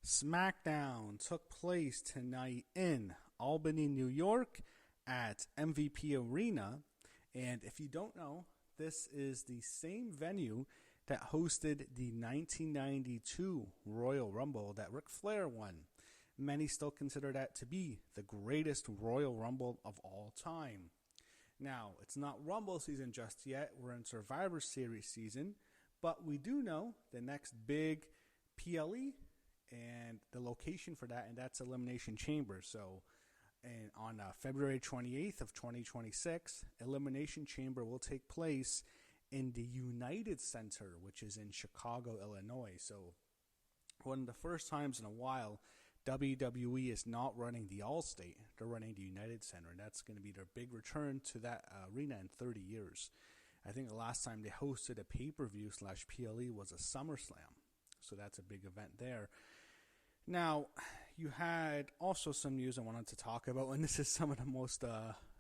SmackDown took place tonight in Albany, New York at MVP Arena. And if you don't know, this is the same venue that hosted the 1992 Royal Rumble that Ric Flair won. Many still consider that to be the greatest Royal Rumble of all time. Now, it's not Rumble season just yet. We're in Survivor Series season. But we do know the next big PLE and the location for that, and that's Elimination Chamber. So on February 28th of 2026, Elimination Chamber will take place in the United Center, which is in Chicago, Illinois. So one of the first times in a while, WWE is not running the Allstate. They're running the United Center, and that's going to be their big return to that arena in 30 years. I think the last time they hosted a pay-per-view / PLE was a SummerSlam. So that's a big event there. Now, you had also some news I wanted to talk about, and this is some of the most,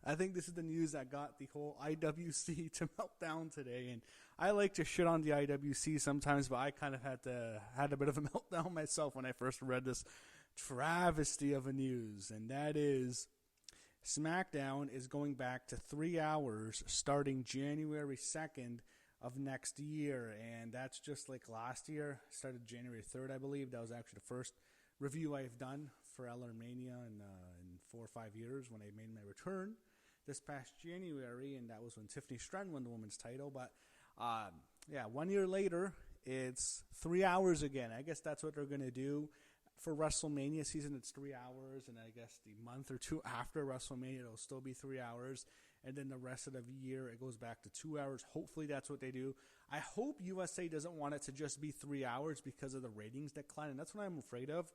I think this is the news that got the whole IWC to melt down today. And I like to shit on the IWC sometimes, but I kind of had a bit of a meltdown myself when I first read this travesty of a news. And that is, SmackDown is going back to 3 hours starting January 2nd of next year, and that's just like last year. Started January 3rd, I believe. That was actually the first review I've done for LRMania in 4 or 5 years when I made my return this past January, and that was when Tiffany Stratton won the women's title. But 1 year later, it's 3 hours again. I guess that's what they're going to do. For WrestleMania season, it's 3 hours, and I guess the month or two after WrestleMania, it'll still be 3 hours, and then the rest of the year, it goes back to 2 hours. Hopefully, that's what they do. I hope USA doesn't want it to just be 3 hours because of the ratings decline, and that's what I'm afraid of.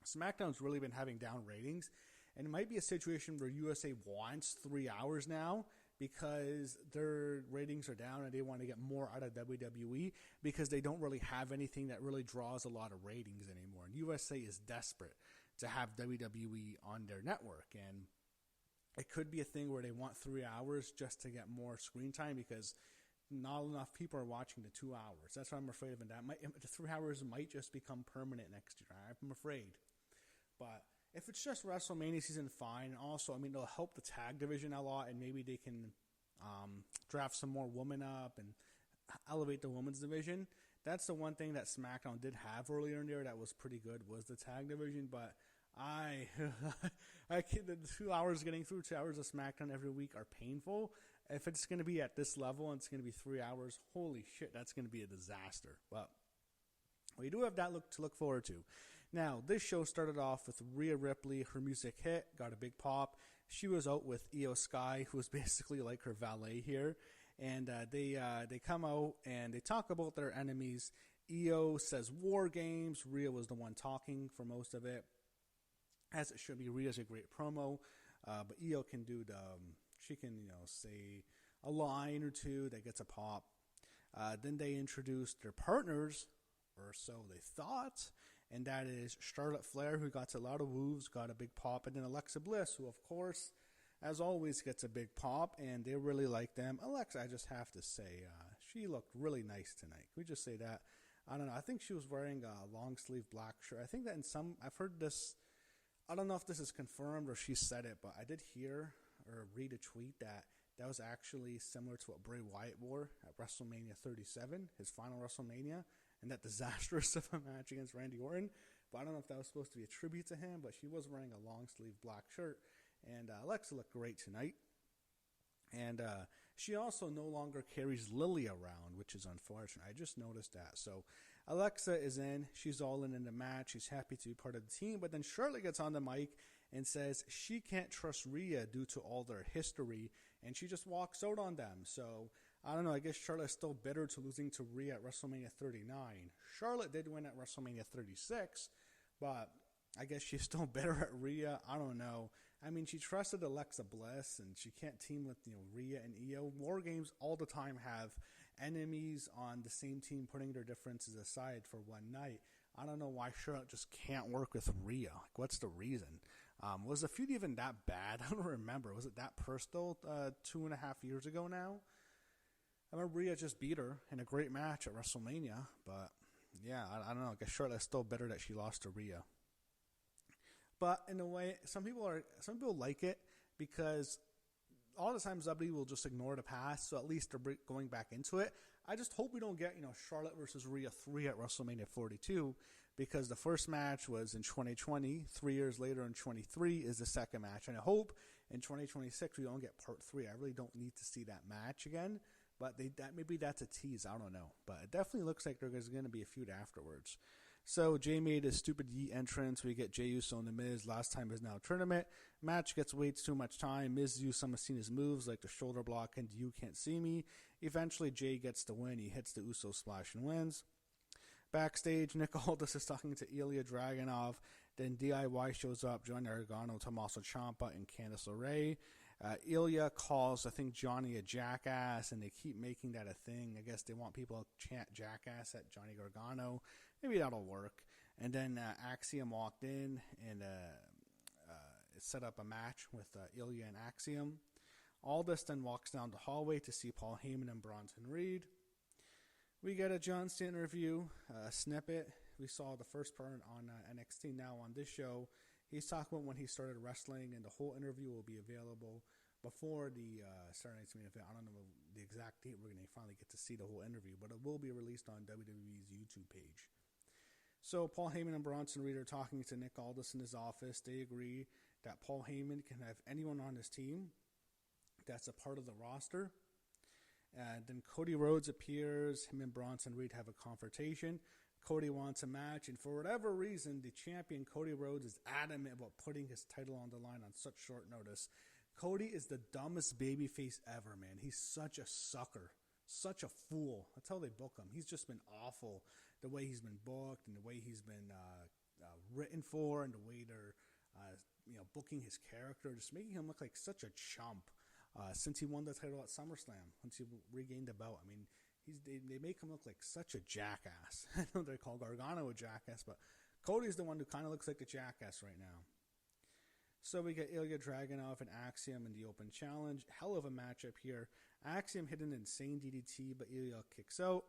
SmackDown's really been having down ratings, and it might be a situation where USA wants 3 hours now because their ratings are down and they want to get more out of WWE because they don't really have anything that really draws a lot of ratings anymore. And USA is desperate to have WWE on their network. And it could be a thing where they want 3 hours just to get more screen time because not enough people are watching the 2 hours. That's what I'm afraid of. And the 3 hours might just become permanent next year. I'm afraid. But if it's just WrestleMania season, fine. Also, I mean, it'll help the tag division a lot, and maybe they can draft some more women up and elevate the women's division. That's the one thing that SmackDown did have earlier in there that was pretty good was the tag division. But I can't, the 2 hours getting through 2 hours of SmackDown every week are painful. If it's going to be at this level and it's going to be 3 hours, holy shit, that's going to be a disaster. But we do have that to look forward to. Now, this show started off with Rhea Ripley. Her music hit, got a big pop. She was out with Io Sky, who was basically like her valet here. And they come out and they talk about their enemies. Io says War Games. Rhea was the one talking for most of it. As it should be, Rhea's a great promo. But Io can do she can, say a line or two that gets a pop. Then they introduced their partners, or so they thought, and that is Charlotte Flair, who got a lot of woos, got a big pop, and then Alexa Bliss, who, of course, as always, gets a big pop, and they really like them. Alexa, I just have to say, she looked really nice tonight. Can we just say that? I don't know. I think she was wearing a long-sleeve black shirt. I think that I've heard this, I don't know if this is confirmed or she said it, but I did hear or read a tweet that was actually similar to what Bray Wyatt wore at WrestleMania 37, his final WrestleMania, and that disastrous of a match against Randy Orton. But I don't know if that was supposed to be a tribute to him, but she was wearing a long-sleeve black shirt. And Alexa looked great tonight. And she also no longer carries Lily around, which is unfortunate. I just noticed that. So Alexa is in. She's all in the match. She's happy to be part of the team. But then Charlotte gets on the mic and says she can't trust Rhea due to all their history. And she just walks out on them. So I don't know. I guess Charlotte's still bitter to losing to Rhea at WrestleMania 39. Charlotte did win at WrestleMania 36. But I guess she's still bitter at Rhea. I don't know. I mean, she trusted Alexa Bliss, and she can't team with Rhea and Io. War Games all the time have enemies on the same team, putting their differences aside for one night. I don't know why Charlotte just can't work with Rhea. Like, what's the reason? Was the feud even that bad? I don't remember. Was it that personal 2.5 years ago now? I remember Rhea just beat her in a great match at WrestleMania, but Yeah, I don't know. I guess Charlotte's still bitter that she lost to Rhea. But in a way, some people like it because all the times WWE will just ignore the past, so at least they're going back into it. I just hope we don't get, Charlotte versus Rhea 3 at WrestleMania 42, because the first match was in 2020. 3 years later in 23 is the second match. And I hope in 2026 we don't get part 3. I really don't need to see that match again. But maybe that's a tease. I don't know. But it definitely looks like there's going to be a feud afterwards. So Jay made his stupid Yeet entrance. We get Jey Uso and The Miz. Last time is now tournament. Match gets way too much time. Miz used some of Cena's moves like the shoulder block and You Can't See Me. Eventually Jay gets the win. He hits the Uso splash and wins. Backstage, Nick Aldis is talking to Ilya Dragunov. Then DIY shows up. Johnny Gargano, Tommaso Ciampa, and Candice LeRae. Ilya calls, I think, Johnny a jackass, and they keep making that a thing. I guess they want people to chant jackass at Johnny Gargano. Maybe that'll work. And then Axiom walked in and set up a match with Ilya and Axiom. Aldis then walks down the hallway to see Paul Heyman and Bronson Reed. We get a John Cena review, snippet. We saw the first part on NXT. Now on this show, he's talking about when he started wrestling, and the whole interview will be available before the Saturday Night's Main Event. I don't know the exact date we're going to finally get to see the whole interview, but it will be released on WWE's YouTube page. So Paul Heyman and Bronson Reed are talking to Nick Aldis in his office. They agree that Paul Heyman can have anyone on his team that's a part of the roster. And then Cody Rhodes appears. Him and Bronson Reed have a confrontation. Cody wants a match, and for whatever reason, the champion Cody Rhodes is adamant about putting his title on the line on such short notice. Cody is the dumbest babyface ever, man. He's such a sucker, such a fool. That's how they book him. He's just been awful, the way he's been booked and the way he's been written for, and the way they're booking his character, just making him look like such a chump. Since he won the title at SummerSlam, once he regained the belt, I mean, they make him look like such a jackass. I know they call Gargano a jackass, but Cody's the one who kind of looks like a jackass right now. So we get Ilya Dragunov and Axiom in the open challenge. Hell of a matchup here. Axiom hit an insane DDT, but Ilya kicks out.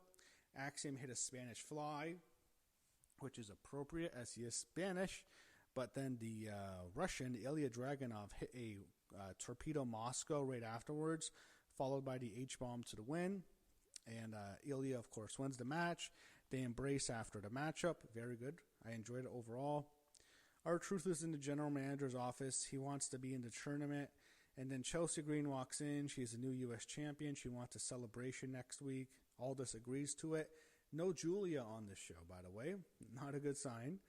Axiom hit a Spanish fly, which is appropriate as he is Spanish. But then the Russian, Ilya Dragunov, hit a Torpedo Moscow right afterwards, followed by the H-bomb to the win. And Ilya, of course, wins the match. They embrace after the matchup. Very good. I enjoyed it overall. R-Truth is in the general manager's office. He wants to be in the tournament. And then Chelsea Green walks in. She's the new U.S. champion. She wants a celebration next week. Aldis agrees to it. No Julia on this show, by the way. Not a good sign.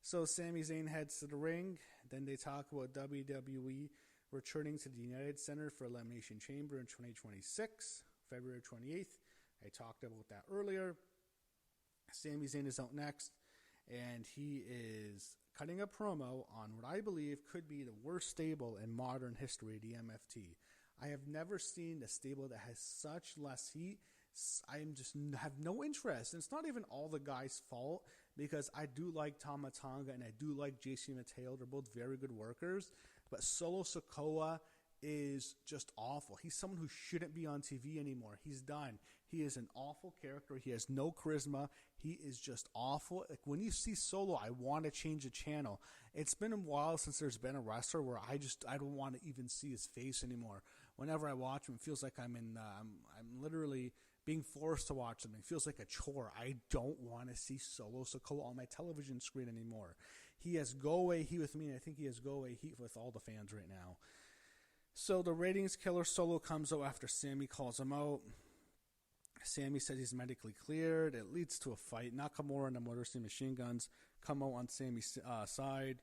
So Sami Zayn heads to the ring. Then they talk about WWE returning to the United Center for Elimination Chamber in 2026, February 28th. I talked about that earlier. Sami Zayn is out next, and he is cutting a promo on what I believe could be the worst stable in modern history, the MFT. I have never seen a stable that has such less heat. I have no interest. And it's not even all the guys' fault, because I do like Tama Tonga and I do like JC Mateo. They're both very good workers. But Solo Sikoa is just awful. He's someone who shouldn't be on TV anymore. He's done. He is an awful character. He has no charisma. He is just awful. Like, when you see Solo, I want to change the channel. It's been a while since there's been a wrestler where I don't want to even see his face anymore. Whenever I watch him, it feels like I'm literally being forced to watch something. It feels like a chore. I don't want to see Solo Sikoa on my television screen anymore. He has go-away heat with me, and I think he has go-away heat with all the fans right now. So the ratings killer Solo comes out after Sammy calls him out. Sammy says he's medically cleared. It leads to a fight. Nakamura and the Motor City Machine Guns come out on Sammy's side,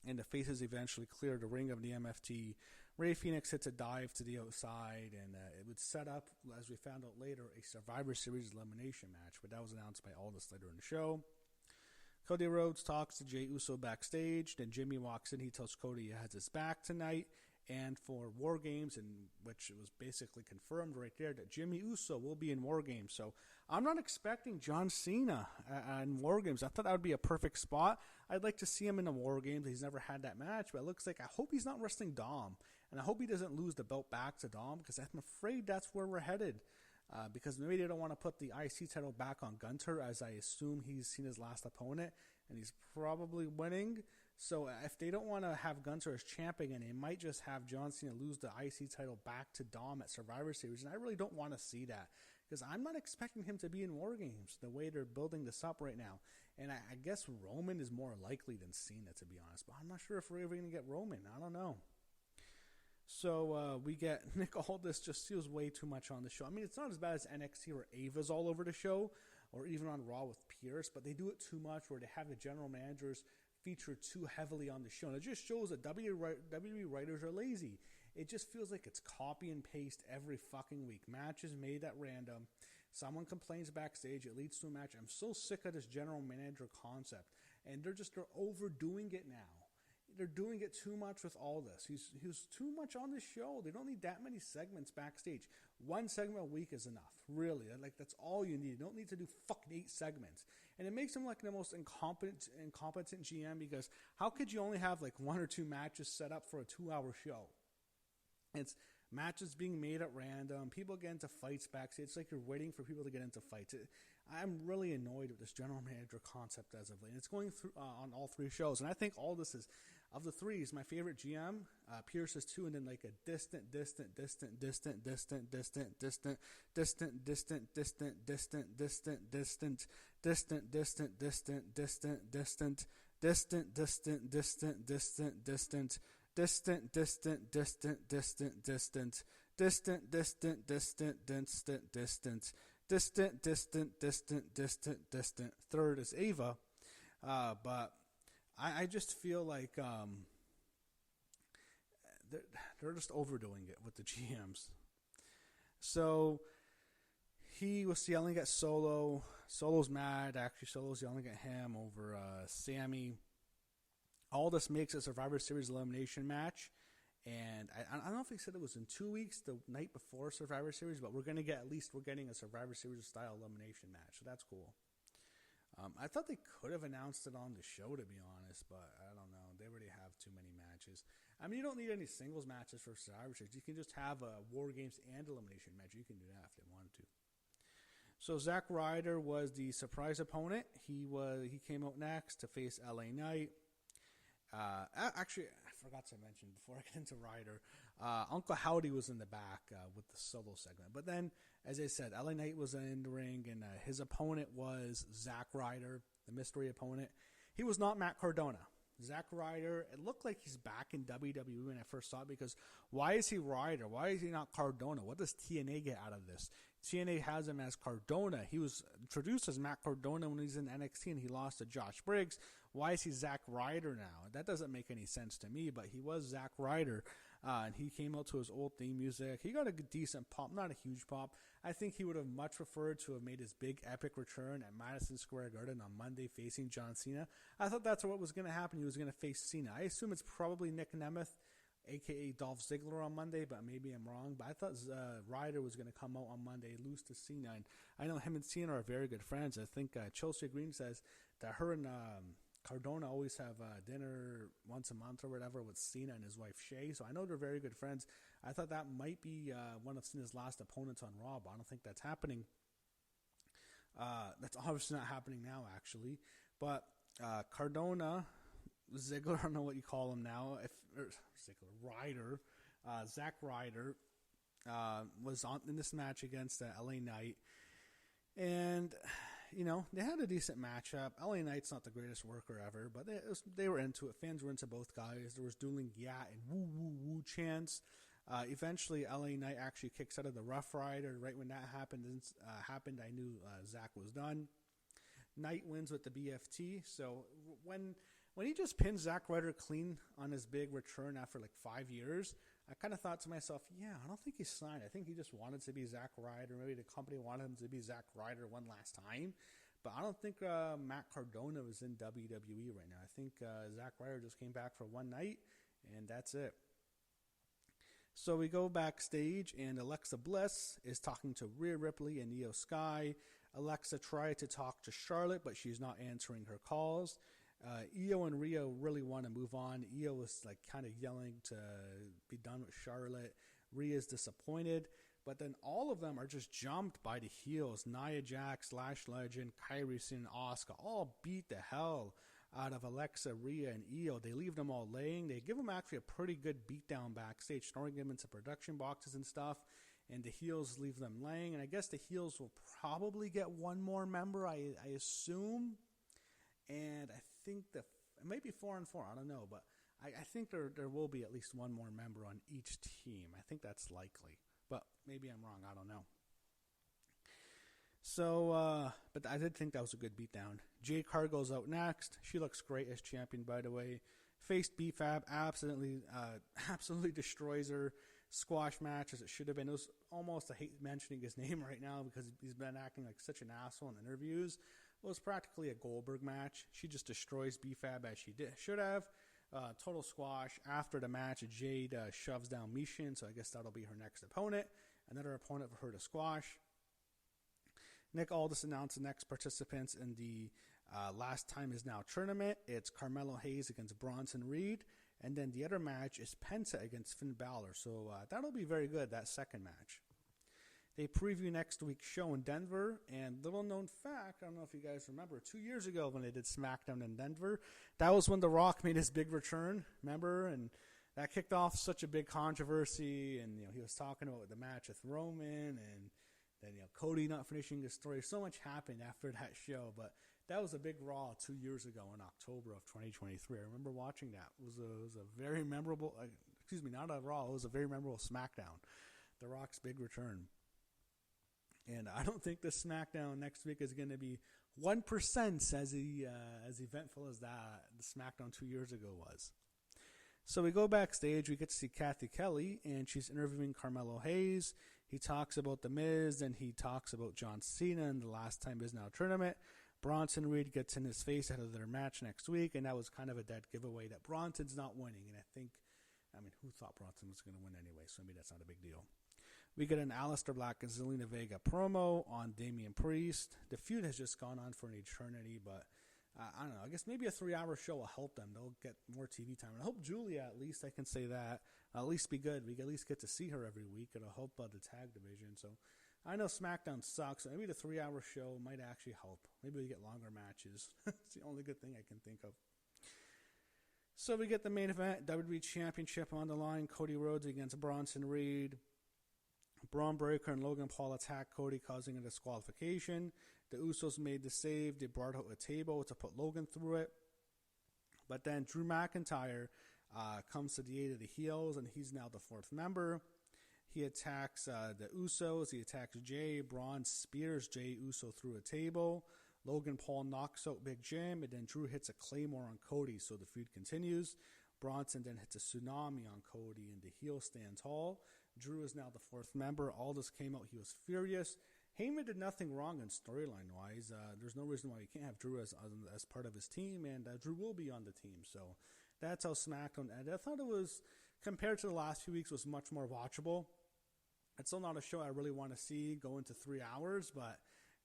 and the faces eventually clear the ring of the MFT. Rey Fenix hits a dive to the outside, and it would set up, as we found out later, a Survivor Series elimination match, but that was announced by Aldis later in the show. Cody Rhodes talks to Jey Uso backstage. Then Jimmy walks in. He tells Cody he has his back tonight, and for War Games, in which it was basically confirmed right there that Jimmy Uso will be in War Games. So I'm not expecting John Cena in War Games. I thought that would be a perfect spot. I'd like to see him in the War Games. He's never had that match, but it looks like, I hope he's not wrestling Dom. And I hope he doesn't lose the belt back to Dom, because I'm afraid that's where we're headed. because maybe they don't want to put the IC title back on Gunter, as I assume he's seen his last opponent, and he's probably winning. So if they don't want to have Gunter as champion, and they might just have John Cena lose the IC title back to Dom at Survivor Series, and I really don't want to see that, because I'm not expecting him to be in War Games the way they're building this up right now. And I guess Roman is more likely than Cena, to be honest, but I'm not sure if we're ever going to get Roman. I don't know. So we get Nick Aldis just feels way too much on the show. I mean, it's not as bad as NXT where Ava's all over the show, or even on Raw with Pierce, but they do it too much where they have the general managers feature too heavily on the show. And it just shows that WWE writers are lazy. It just feels like it's copy and paste every fucking week. Matches made at random. Someone complains backstage. It leads to a match. I'm so sick of this general manager concept. And they're overdoing it now. They're doing it too much with all this. He's too much on the show. They don't need that many segments backstage. One segment a week is enough, really. Like, that's all you need. You don't need to do fucking 8 segments. And it makes him like the most incompetent GM, because how could you only have like 1 or 2 matches set up for a 2-hour show? It's matches being made at random. People get into fights backstage. It's like you're waiting for people to get into fights. I'm really annoyed with this general manager concept as of late. And it's going through on all 3 shows. And I think all this is, of the 3, is my favorite GM. Pierce is 2, and then like a distant, Third is Ava, but I just feel like they're just overdoing it with the GMs. So he was yelling at Solo. Solo's mad. Actually, Solo's yelling at him over Sammy. All this makes a Survivor Series elimination match. And I don't know if he said it was in 2 weeks, the night before Survivor Series, but we're getting a Survivor Series style elimination match. So that's cool. I thought they could have announced it on the show, to be honest, but I don't know. They already have too many matches. I mean, you don't need any singles matches for Survivor Series. You can just have a War Games and elimination match. You can do that if they wanted to. So Zack Ryder was the surprise opponent. He came out next to face LA Knight. Actually, I forgot to mention before I get into Ryder, Uncle Howdy was in the back with the solo segment. But then, as I said, LA Knight was in the ring, and his opponent was Zack Ryder, the mystery opponent. He was not Matt Cardona. Zack Ryder, it looked like he's back in WWE when I first saw it, because why is he Ryder? Why is he not Cardona? What does TNA get out of this? TNA has him as Cardona. He was introduced as Matt Cardona when he's in NXT, and he lost to Josh Briggs. Why is he Zack Ryder now? That doesn't make any sense to me, but he was Zack Ryder, and he came out to his old theme music. He got a decent pop, not a huge pop. I think he would have much preferred to have made his big epic return at Madison Square Garden on Monday facing John Cena. I thought that's what was going to happen. He was going to face Cena. I assume it's probably Nick Nemeth, a.k.a. Dolph Ziggler, on Monday, but maybe I'm wrong. But I thought Ryder was going to come out on Monday, lose to Cena. And I know him and Cena are very good friends. I think Chelsea Green says that her and Cardona always have dinner once a month or whatever with Cena and his wife Shay. So I know they're very good friends. I thought that might be one of Cena's last opponents on Raw, but I don't think that's happening. That's obviously not happening now, actually. But Cardona, Ziggler, I don't know what you call him now. Ryder, Zack Ryder, was in this match against LA Knight. And, you know, they had a decent matchup. LA Knight's not the greatest worker ever, but they were into it. Fans were into both guys. There was dueling yeah and woo, woo, woo chants. Eventually, LA Knight actually kicks out of the Rough Rider. Right when that happened, I knew Zack was done. Knight wins with the BFT. So when he just pinned Zack Ryder clean on his big return after like 5 years, I kind of thought to myself, yeah, I don't think he's signed. I think he just wanted to be Zack Ryder. Maybe the company wanted him to be Zack Ryder one last time. But I don't think Matt Cardona was in WWE right now. I think Zack Ryder just came back for one night, and that's it. So we go backstage, and Alexa Bliss is talking to Rhea Ripley and Io Sky. Alexa tried to talk to Charlotte, but she's not answering her calls. Io and Rhea really want to move on. Io was like kind of yelling to be done with Charlotte. Rhea's disappointed, But then all of them are just jumped by the heels. Nia Jax, Lash Legend, Kairi Sane, and Asuka all beat the hell out of Alexa, Rhea, and Io. They leave them all laying. They give them actually a pretty good beatdown backstage, throwing them into production boxes and stuff. And the heels leave them laying. And I guess the heels will probably get one more member, I assume. And I think it might be 4-4. I don't know. But I think there will be at least one more member on each team. I think that's likely. But maybe I'm wrong. I don't know. So, but I did think that was a good beatdown. Jade Cargill's out next. She looks great as champion, by the way. Faced BFAB, absolutely destroys her. Squash match as it should have been. It was almost, I hate mentioning his name right now because he's been acting like such an asshole in interviews. It was practically a Goldberg match. She just destroys BFAB as she should have. Total squash. After the match, Jade shoves down Mishin, so I guess that'll be her next opponent. Another opponent for her to squash. Nick Aldis announced the next participants in the Last Time Is Now tournament. It's Carmelo Hayes against Bronson Reed. And then the other match is Penta against Finn Balor. So that'll be very good, that second match. They preview next week's show in Denver. And little known fact, I don't know if you guys remember, 2 years ago when they did SmackDown in Denver, that was when The Rock made his big return, remember? And that kicked off such a big controversy. And he was talking about the match with Roman and then Cody not finishing his story. So much happened after that show. But that was a big Raw 2 years ago in October of 2023. I remember watching that. It was a very memorable, not a Raw. It was a very memorable SmackDown. The Rock's big return. And I don't think this SmackDown next week is going to be 1% as eventful as that the SmackDown 2 years ago was. So we go backstage. We get to see Kathy Kelly, and she's interviewing Carmelo Hayes. He talks about The Miz, and he talks about John Cena and the Last Time Is Now tournament. Bronson Reed gets in his face ahead of their match next week, and that was kind of a dead giveaway that Bronson's not winning. And who thought Bronson was going to win anyway, so maybe that's not a big deal. We get an Aleister Black and Zelina Vega promo on Damian Priest. The feud has just gone on for an eternity, but I don't know. I guess maybe a 3-hour show will help them. They'll get more TV time. And I hope Julia, at least I can say that, at least be good. We can at least get to see her every week. It'll help the tag division. So I know SmackDown sucks. So maybe the 3-hour show might actually help. Maybe we get longer matches. It's the only good thing I can think of. So we get the main event, WWE Championship on the line. Cody Rhodes against Bronson Reed. Braun Breaker and Logan Paul attack Cody, causing a disqualification. The Usos made the save. They brought out a table to put Logan through it. But then Drew McIntyre comes to the aid of the heels, and he's now the 4th member. He attacks the Usos. He attacks Jay. Braun spears Jay Uso through a table. Logan Paul knocks out Big Jim, and then Drew hits a Claymore on Cody, so the feud continues. Bronson then hits a tsunami on Cody, and the heel stands tall. Drew is now the 4th member. Aldis came out. He was furious. Heyman did nothing wrong in storyline-wise. There's no reason why you can't have Drew as part of his team, and Drew will be on the team. So that's how SmackDown ended. I thought it was, compared to the last few weeks, was much more watchable. It's still not a show I really want to see go into 3 hours, but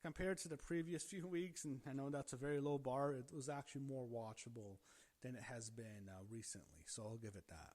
compared to the previous few weeks, and I know that's a very low bar, it was actually more watchable than it has been recently. So I'll give it that.